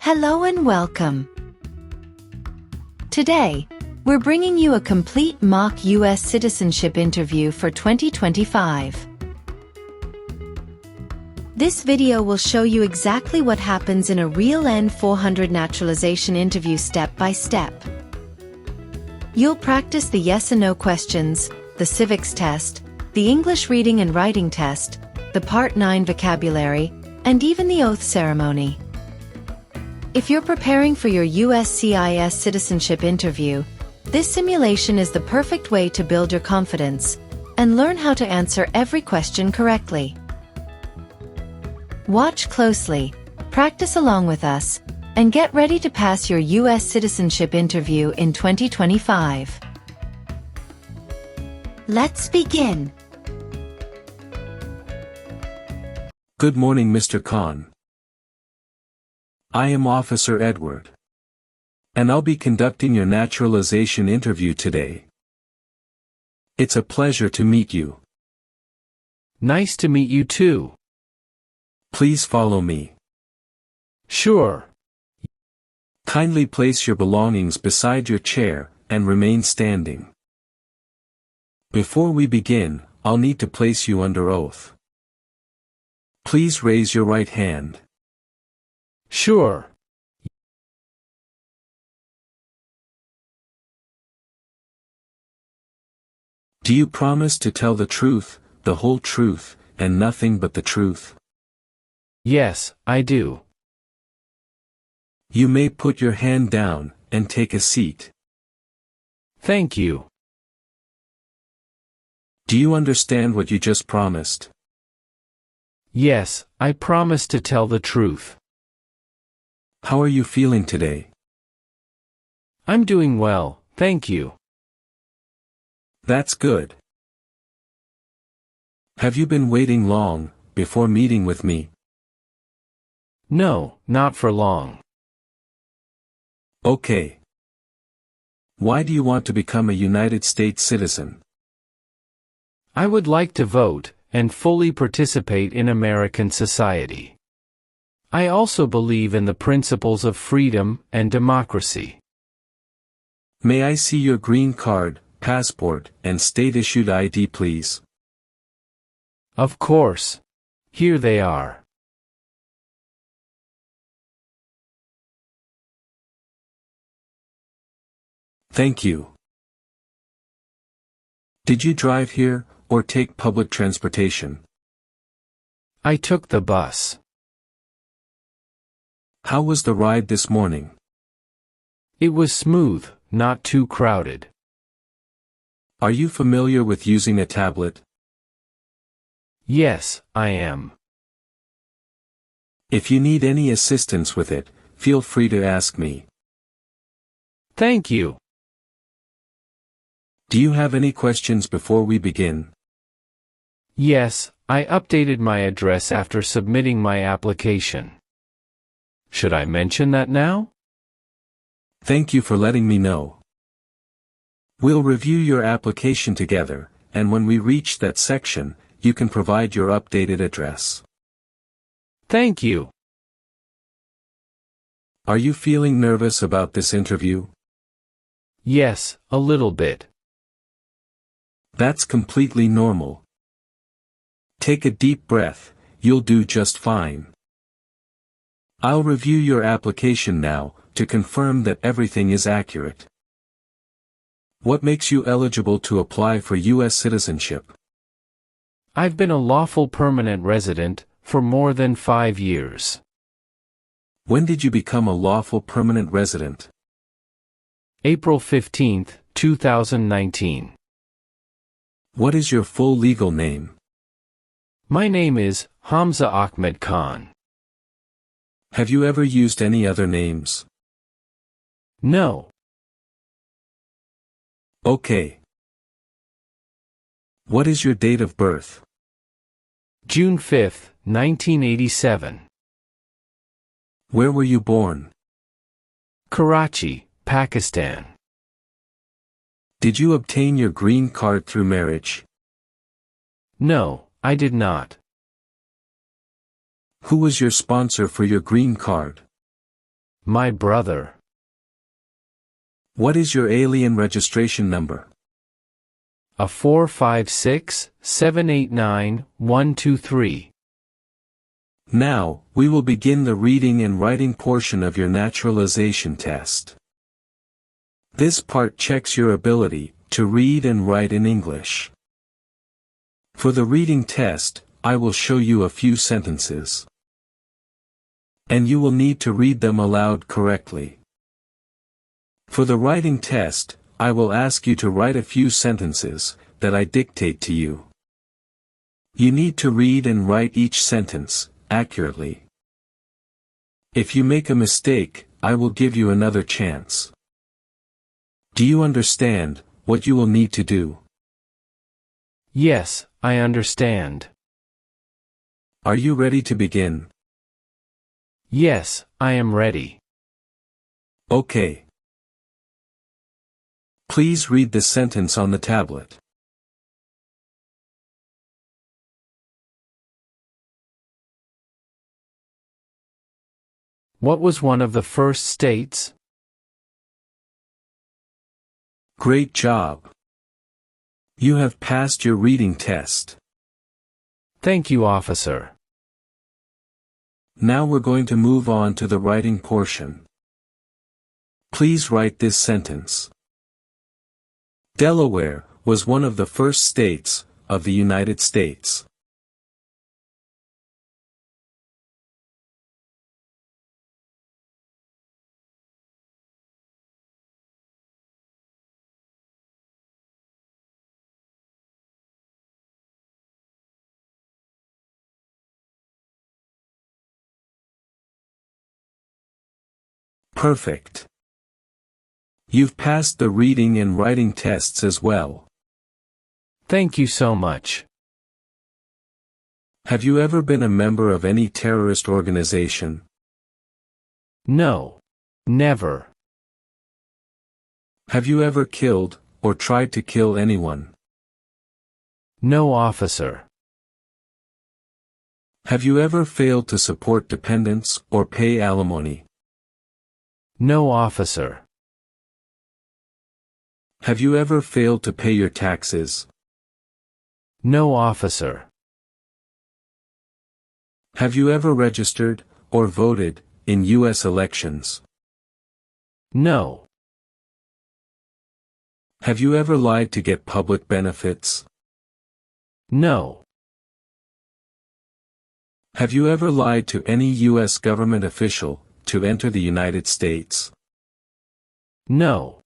Hello and welcome. Today, we're bringing you a complete mock U.S. citizenship interview for 2025. This video will show you exactly what happens in a real N-400 naturalization interview step by step. You'll practice the yes and no questions, the civics test, the English reading and writing test, the Part 9 vocabulary, and even the oath ceremony. If you're preparing for your USCIS citizenship interview, this simulation is the perfect way to build your confidence and learn how to answer every question correctly. Watch closely, practice along with us, and get ready to pass your U.S. citizenship interview in 2025. Let's begin. Good morning, Mr. Khan. I am Officer Edward, and I'll be conducting your naturalization interview today. It's a pleasure to meet you. Nice to meet you too. Please follow me. Sure. Kindly place your belongings beside your chair and remain standing. Before we begin, I'll need to place you under oath. Please raise your right hand. Sure. Do you promise to tell the truth, the whole truth, and nothing but the truth? Yes, I do. You may put your hand down and take a seat. Thank you. Do you understand what you just promised? Yes, I promise to tell the truth. How are you feeling today? I'm doing well, thank you. That's good. Have you been waiting long before meeting with me? No, not for long. Okay. Why do you want to become a United States citizen? I would like to vote and fully participate in American society. I also believe in the principles of freedom and democracy. May I see your green card, passport, and state-issued ID, please? Of course. Here they are. Thank you. Did you drive here, or take public transportation? I took the bus. How was the ride this morning? It was smooth, not too crowded. Are you familiar with using a tablet? Yes, I am. If you need any assistance with it, feel free to ask me. Thank you. Do you have any questions before we begin? Yes, I updated my address after submitting my application. Should I mention that now? Thank you for letting me know. We'll review your application together, and when we reach that section, you can provide your updated address. Thank you. Are you feeling nervous about this interview? Yes, a little bit. That's completely normal. Take a deep breath, you'll do just fine. I'll review your application now, to confirm that everything is accurate. What makes you eligible to apply for U.S. citizenship? I've been a lawful permanent resident for more than 5 years. When did you become a lawful permanent resident? April 15, 2019. What is your full legal name? My name is Hamza Ahmed Khan. Have you ever used any other names? No. Okay. What is your date of birth? June 5, 1987. Where were you born? Karachi, Pakistan. Did you obtain your green card through marriage? No, I did not. Who was your sponsor for your green card? my brother. What is your alien registration number? A 456789123. Now, we will begin the reading and writing portion of your naturalization test. This part checks your ability to read and write in English. For the reading test, I will show you a few sentences. And you will need to read them aloud correctly. For the writing test, I will ask you to write a few sentences that I dictate to you. You need to read and write each sentence accurately. If you make a mistake, I will give you another chance. Do you understand what you will need to do? Yes, I understand. Are you ready to begin? Yes, I am ready. Okay. Please read the sentence on the tablet. What was one of the first states? Great job. You have passed your reading test. Thank you, officer. Now we're going to move on to the writing portion. Please write this sentence. Delaware was one of the first states of the United States. Perfect. You've passed the reading and writing tests as well. Thank you so much. Have you ever been a member of any terrorist organization? No. Never. Have you ever killed or tried to kill anyone? No, officer. Have you ever failed to support dependents or pay alimony? No, officer. Have you ever failed to pay your taxes? No, officer. Have you ever registered or voted in U.S. elections? No. Have you ever lied to get public benefits? No. Have you ever lied to any U.S. government official to enter the United States? No.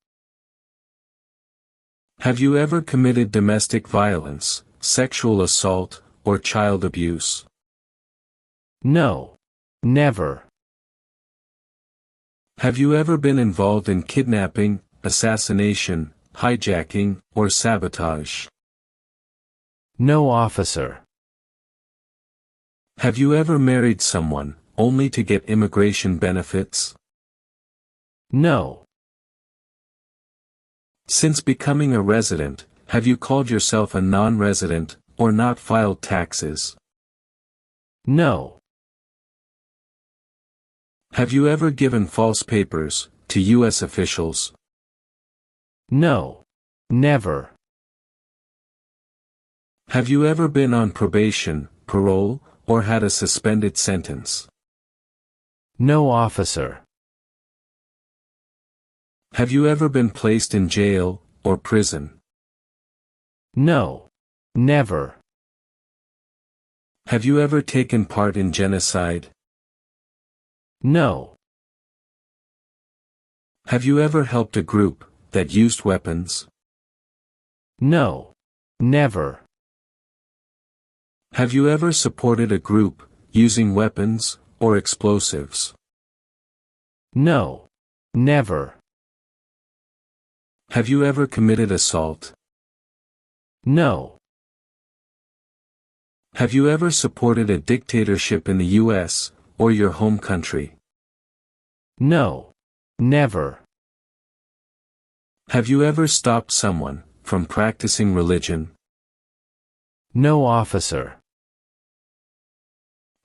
Have you ever committed domestic violence, sexual assault, or child abuse? No. Never. Have you ever been involved in kidnapping, assassination, hijacking, or sabotage? No, officer. Have you ever married someone only to get immigration benefits? No. Since becoming a resident, have you called yourself a non-resident, or not filed taxes? No. Have you ever given false papers to U.S. officials? No. Never. Have you ever been on probation, parole, or had a suspended sentence? No, officer. Have you ever been placed in jail or prison? No. Never. Have you ever taken part in genocide? No. Have you ever helped a group that used weapons? No. Never. Have you ever supported a group using weapons or explosives? No. Never. Have you ever committed assault? No. Have you ever supported a dictatorship in the U.S. or your home country? No. Never. Have you ever stopped someone from practicing religion? No, officer.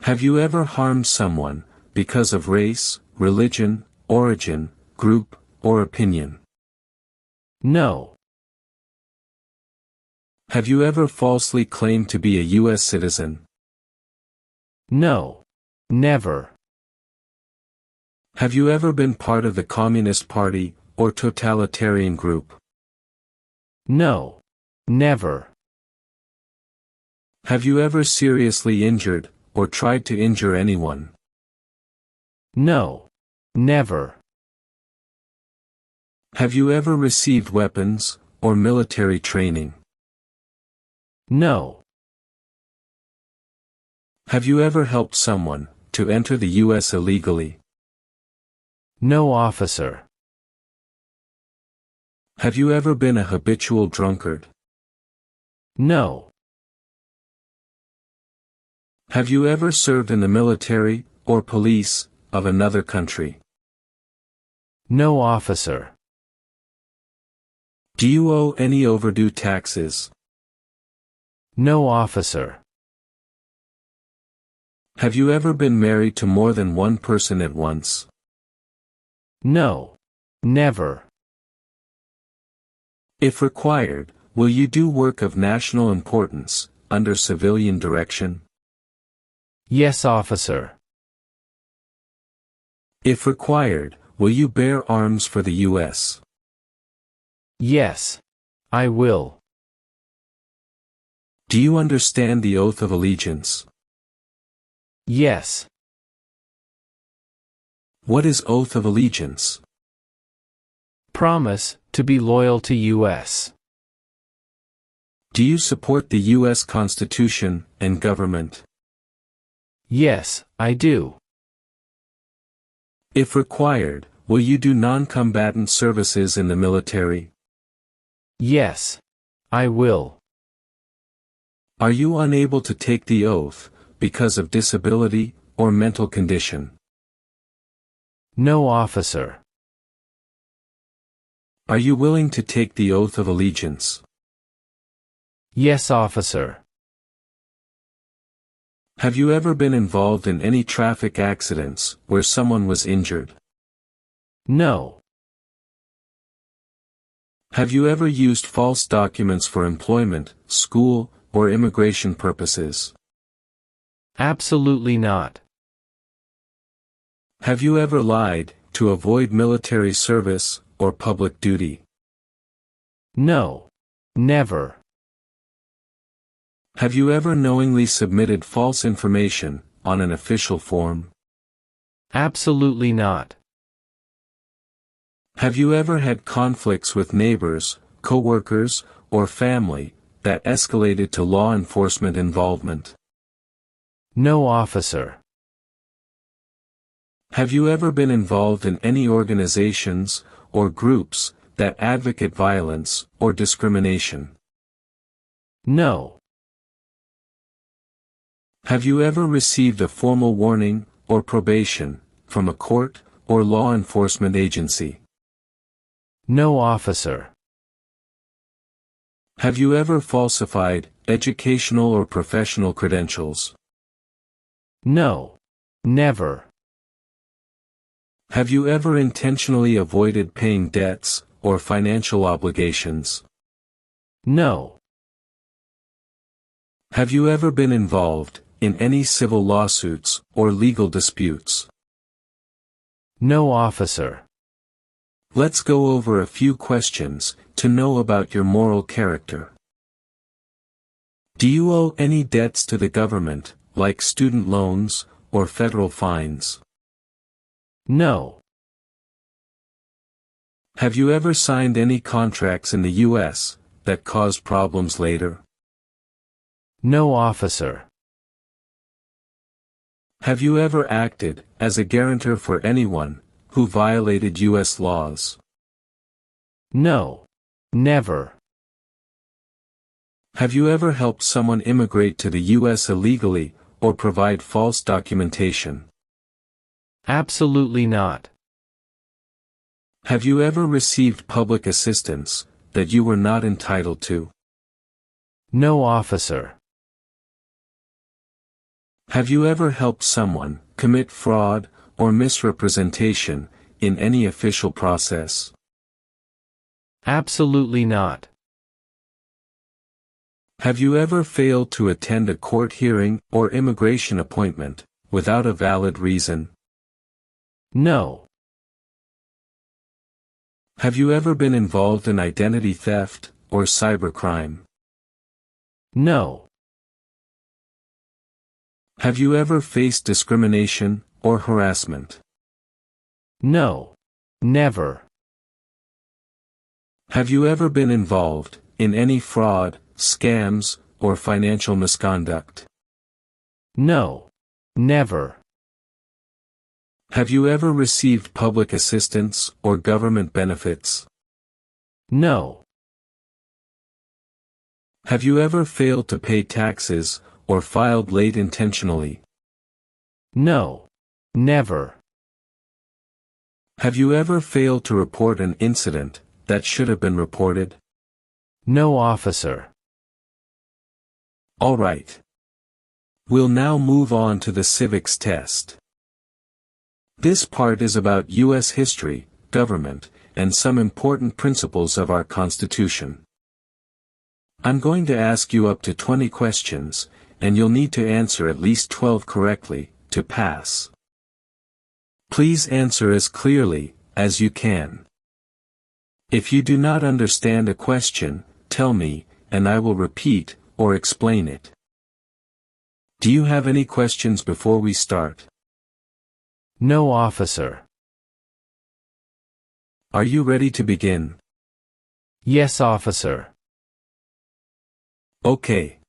Have you ever harmed someone because of race, religion, origin, group, or opinion? No. Have you ever falsely claimed to be a U.S. citizen? No. Never. Have you ever been part of the Communist Party, or totalitarian group? No. Never. Have you ever seriously injured, or tried to injure anyone? No. Never. Have you ever received weapons, or military training? No. Have you ever helped someone to enter the U.S. illegally? No, officer. Have you ever been a habitual drunkard? No. Have you ever served in the military, or police, of another country? No, officer. Do you owe any overdue taxes? No, officer. Have you ever been married to more than one person at once? No. Never. If required, will you do work of national importance, under civilian direction? Yes, officer. If required, will you bear arms for the U.S.? Yes. I will. Do you understand the oath of allegiance? Yes. What is oath of allegiance? Promise to be loyal to U.S. Do you support the U.S. Constitution and government? Yes, I do. If required, will you do non-combatant services in the military? Yes. I will. Are you unable to take the oath, because of disability, or mental condition? No, officer. Are you willing to take the oath of allegiance? Yes, officer. Have you ever been involved in any traffic accidents, where someone was injured? No. Have you ever used false documents for employment, school, or immigration purposes? Absolutely not. Have you ever lied, to avoid military service, or public duty? No. Never. Have you ever knowingly submitted false information, on an official form? Absolutely not. Have you ever had conflicts with neighbors, co-workers, or family, that escalated to law enforcement involvement? No, officer. Have you ever been involved in any organizations, or groups, that advocate violence, or discrimination? No. Have you ever received a formal warning, or probation, from a court, or law enforcement agency? No, officer. Have you ever falsified, educational or professional credentials? No. Never. Have you ever intentionally avoided paying debts, or financial obligations? No. Have you ever been involved in any civil lawsuits, or legal disputes? No, officer. Let's go over a few questions, to know about your moral character. Do you owe any debts to the government, like student loans, or federal fines? No. Have you ever signed any contracts in the U.S., that caused problems later? No, officer. Have you ever acted as a guarantor for anyone who violated U.S. laws? No. Never. Have you ever helped someone immigrate to the U.S. illegally, or provide false documentation? Absolutely not. Have you ever received public assistance that you were not entitled to? No, officer. Have you ever helped someone commit fraud or misrepresentation in any official process? Absolutely not. Have you ever failed to attend a court hearing or immigration appointment without a valid reason? No. Have you ever been involved in identity theft or cybercrime? No. Have you ever faced discrimination or harassment? No. Never. Have you ever been involved in any fraud, scams, or financial misconduct? No. Never. Have you ever received public assistance or government benefits? No. Have you ever failed to pay taxes or filed late intentionally? No. Never. Have you ever failed to report an incident that should have been reported? No, officer. All right. We'll now move on to the civics test. This part is about U.S. history, government, and some important principles of our Constitution. I'm going to ask you up to 20 questions, and you'll need to answer at least 12 correctly to pass. Please answer as clearly as you can. If you do not understand a question, tell me, and I will repeat or explain it. Do you have any questions before we start? No, officer. Are you ready to begin? Yes, officer. Okay.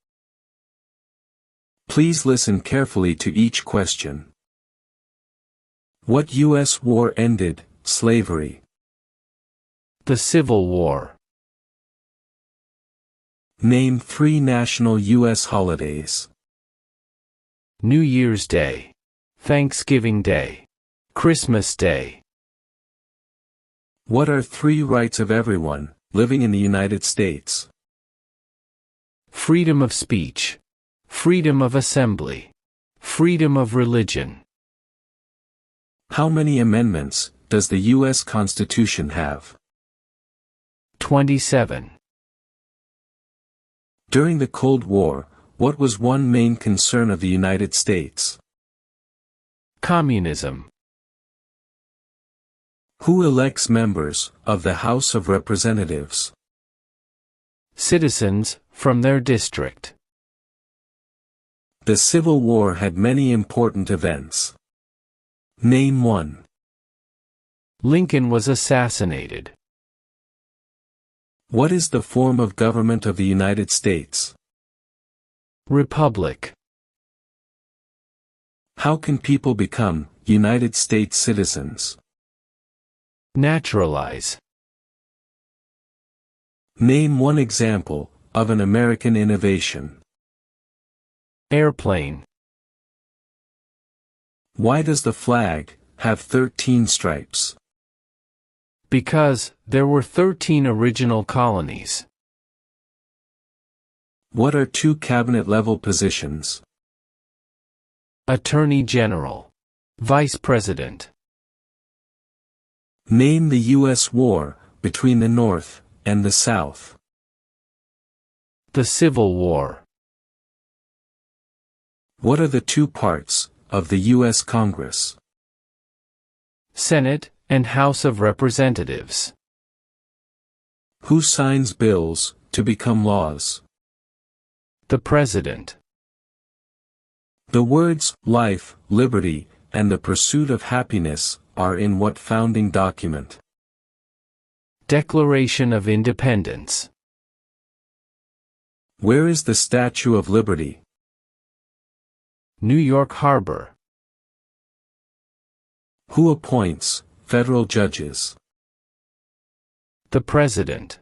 Please listen carefully to each question. What U.S. war ended slavery? The Civil War. Name 3 national U.S. holidays. New Year's Day, Thanksgiving Day, Christmas Day. What are 3 rights of everyone living in the United States? Freedom of speech, freedom of assembly, freedom of religion. How many amendments does the U.S. Constitution have? 27. During the Cold War, what was one main concern of the United States? Communism. Who elects members of the House of Representatives? Citizens, from their district. The Civil War had many important events. Name 1. Lincoln was assassinated. What is the form of government of the United States? Republic. How can people become United States citizens? Naturalize. Name one example of an American innovation. Airplane. Why does the flag have 13 stripes? Because there were 13 original colonies. What are 2 cabinet-level positions? Attorney General. Vice President. Name the U.S. war between the North and the South. The Civil War. What are the 2 parts of the U.S. Congress? Senate and House of Representatives. Who signs bills to become laws? The President. The words life, liberty, and the pursuit of happiness are in what founding document? Declaration of Independence. Where is the Statue of Liberty? New York Harbor. Who appoints federal judges? The President.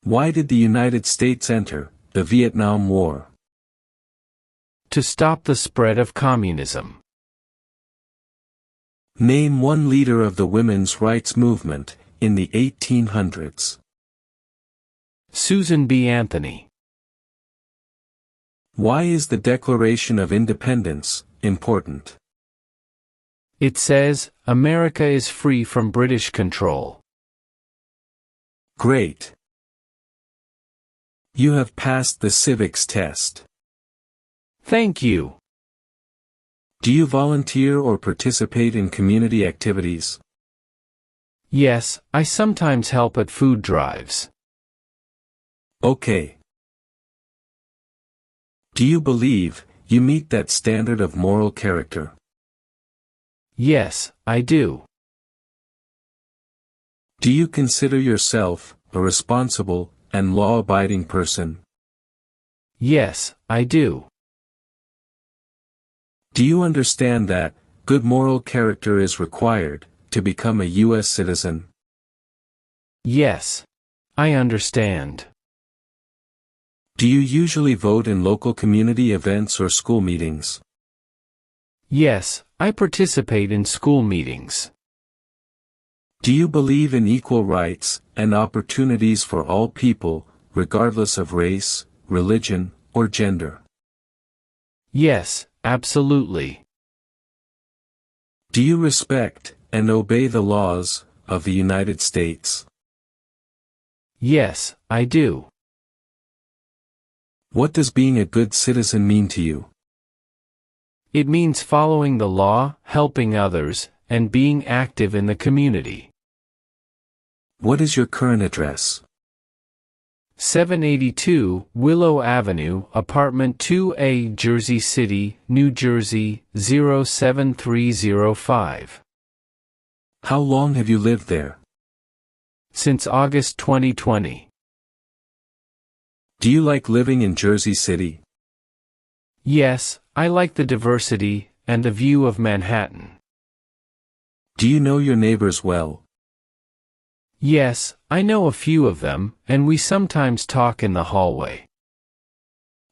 Why did the United States enter the Vietnam War? To stop the spread of communism. Name one leader of the women's rights movement in the 1800s. Susan B. Anthony. Why is the Declaration of Independence important? It says, America is free from British control. Great. You have passed the civics test. Thank you. Do you volunteer or participate in community activities? Yes, I sometimes help at food drives. Okay. Do you believe you meet that standard of moral character? Yes, I do. Do you consider yourself a responsible and law-abiding person? Yes, I do. Do you understand that good moral character is required to become a U.S. citizen? Yes. I understand. Do you usually vote in local community events or school meetings? Yes, I participate in school meetings. Do you believe in equal rights and opportunities for all people, regardless of race, religion, or gender? Yes, absolutely. Do you respect and obey the laws of the United States? Yes, I do. What does being a good citizen mean to you? It means following the law, helping others, and being active in the community. What is your current address? 782 Willow Avenue, Apartment 2A, Jersey City, New Jersey, 07305. How long have you lived there? Since August 2020. Do you like living in Jersey City? Yes, I like the diversity and the view of Manhattan. Do you know your neighbors well? Yes, I know a few of them, and we sometimes talk in the hallway.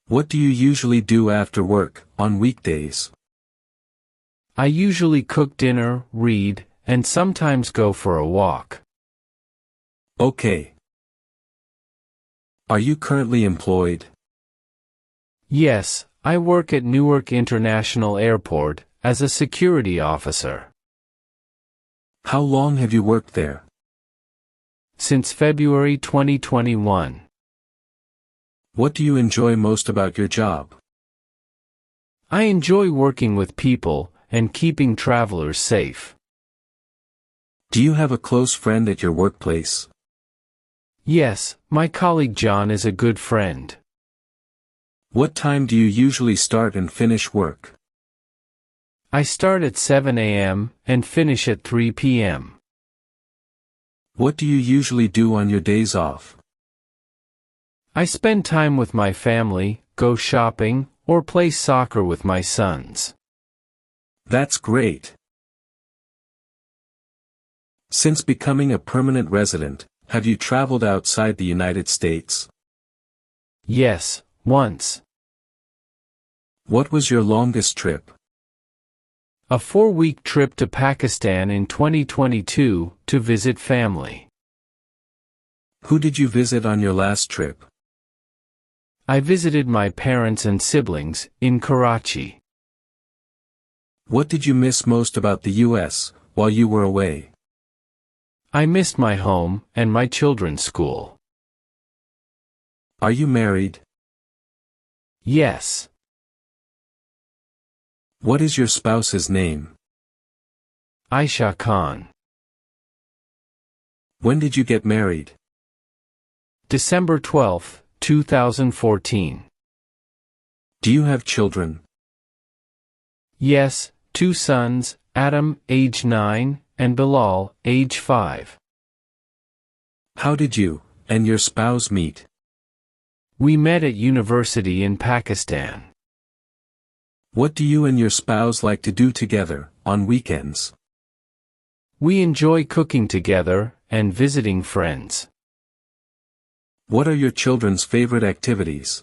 What do you usually do after work, on weekdays? I usually cook dinner, read, and sometimes go for a walk. Okay. Are you currently employed? Yes, I work at Newark International Airport as a security officer. How long have you worked there? Since February 2021. What do you enjoy most about your job? I enjoy working with people and keeping travelers safe. Do you have a close friend at your workplace? Yes, my colleague John is a good friend. What time do you usually start and finish work? I start at 7 a.m. and finish at 3 p.m. What do you usually do on your days off? I spend time with my family, go shopping, or play soccer with my sons. That's great. Since becoming a permanent resident, have you traveled outside the United States? Yes, once. What was your longest trip? A 4-week trip to Pakistan in 2022 to visit family. Who did you visit on your last trip? I visited my parents and siblings in Karachi. What did you miss most about the U.S. while you were away? I missed my home and my children's school. Are you married? Yes. What is your spouse's name? Aisha Khan. When did you get married? December 12, 2014. Do you have children? Yes, 2 sons, Adam, age 9, and Bilal, age 5. How did you and your spouse meet? We met at university in Pakistan. What do you and your spouse like to do together, on weekends? We enjoy cooking together and visiting friends. What are your children's favorite activities?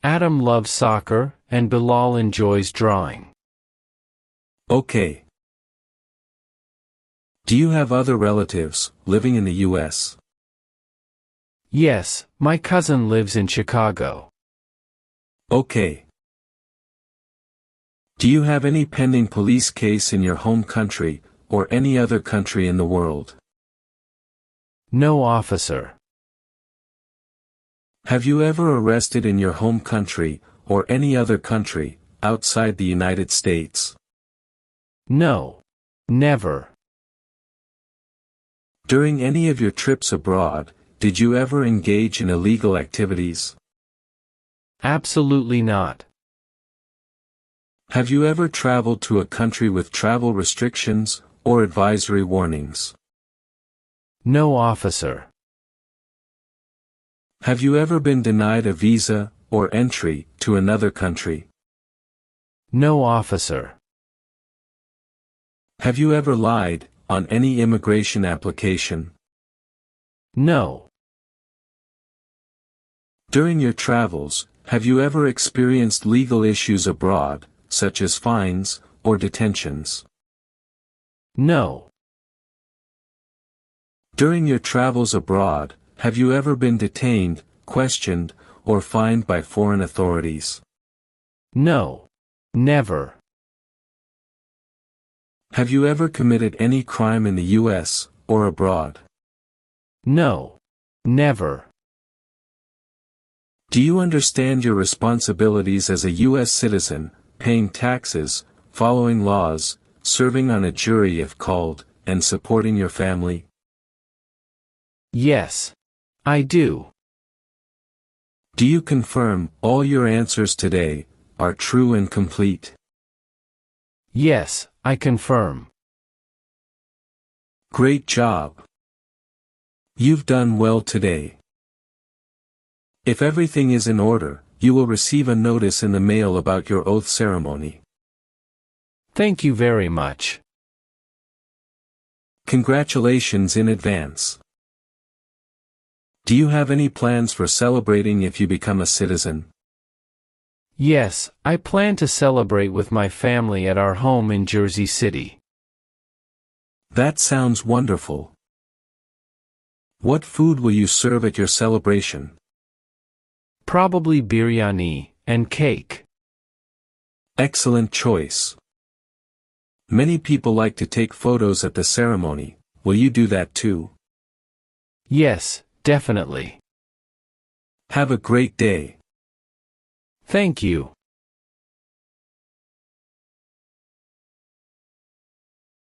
Adam loves soccer, and Bilal enjoys drawing. Okay. Do you have other relatives living in the U.S.? Yes, my cousin lives in Chicago. Okay. Do you have any pending police case in your home country, or any other country in the world? No, officer. Have you ever arrested in your home country, or any other country, outside the United States? No. Never. During any of your trips abroad, did you ever engage in illegal activities? Absolutely not. Have you ever traveled to a country with travel restrictions, or advisory warnings? No, officer. Have you ever been denied a visa, or entry, to another country? No, officer. Have you ever lied, on any immigration application? No. During your travels, have you ever experienced legal issues abroad, such as fines, or detentions? No. During your travels abroad, have you ever been detained, questioned, or fined by foreign authorities? No. Never. Have you ever committed any crime in the U.S., or abroad? No. Never. Do you understand your responsibilities as a U.S. citizen, paying taxes, following laws, serving on a jury if called, and supporting your family? Yes. I do. Do you confirm all your answers today are true and complete? Yes, I confirm. Great job. You've done well today. If everything is in order, you will receive a notice in the mail about your oath ceremony. Thank you very much. Congratulations in advance. Do you have any plans for celebrating if you become a citizen? Yes, I plan to celebrate with my family at our home in Jersey City. That sounds wonderful. What food will you serve at your celebration? Probably biryani and cake. Excellent choice. Many people like to take photos at the ceremony. Will you do that too? Yes, definitely. Have a great day. Thank you.